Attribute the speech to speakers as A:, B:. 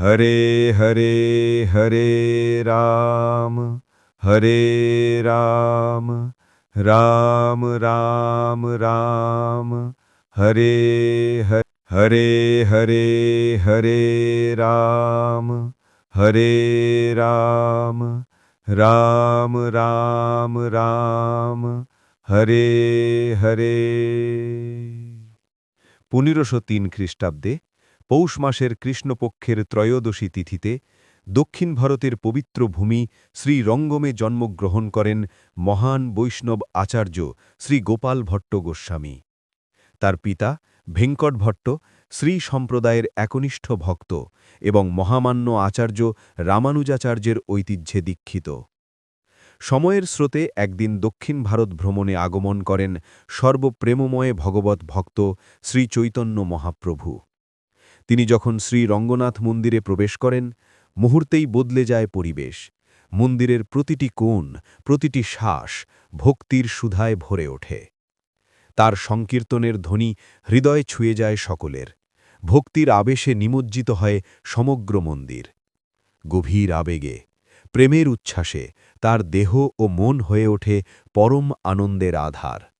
A: হরে হরে হরে রাম হরে রাম রাম রাম রাম হরে হরে হরে হরে হরে রাম হরে রাম রাম রাম রাম হরে হরে 1503 খ্রিস্টাব্দে পৌষ মাসের কৃষ্ণপক্ষের ত্রয়োদশী তিথিতে দক্ষিণ ভারতের পবিত্র ভূমি শ্রীরঙ্গমে জন্মগ্রহণ করেন মহান বৈষ্ণব আচার্য শ্রী গোপাল ভট্ট গোস্বামী। তার পিতা ভেঙ্কট ভট্ট শ্রী সম্প্রদায়ের একনিষ্ঠ ভক্ত এবং মহামান্য আচার্য রামানুজাচার্যের ঐতিহ্যে দীক্ষিত। সময়ের স্রোতে একদিন দক্ষিণ ভারত ভ্রমণে আগমন করেন সর্বপ্রেমময় ভগবত ভক্ত শ্রী চৈতন্য মহাপ্রভু। তিনি যখন শ্রী রঙ্গনাথ মন্দিরে প্রবেশ করেন, মুহূর্তেই বদলে যায় পরিবেশ। মন্দিরের প্রতিটি কোণ, প্রতিটি শ্বাস ভক্তির সুধায় ভরে ওঠে। তার সংকীর্তনের ধ্বনি হৃদয় ছুঁয়ে যায় সকলের। ভক্তির আবেশে নিমজ্জিত হয় সমগ্র মন্দির। গভীর আবেগে, প্রেমের উচ্ছ্বাসে তার দেহ ও মন হয়ে ওঠে পরম আনন্দের আধার।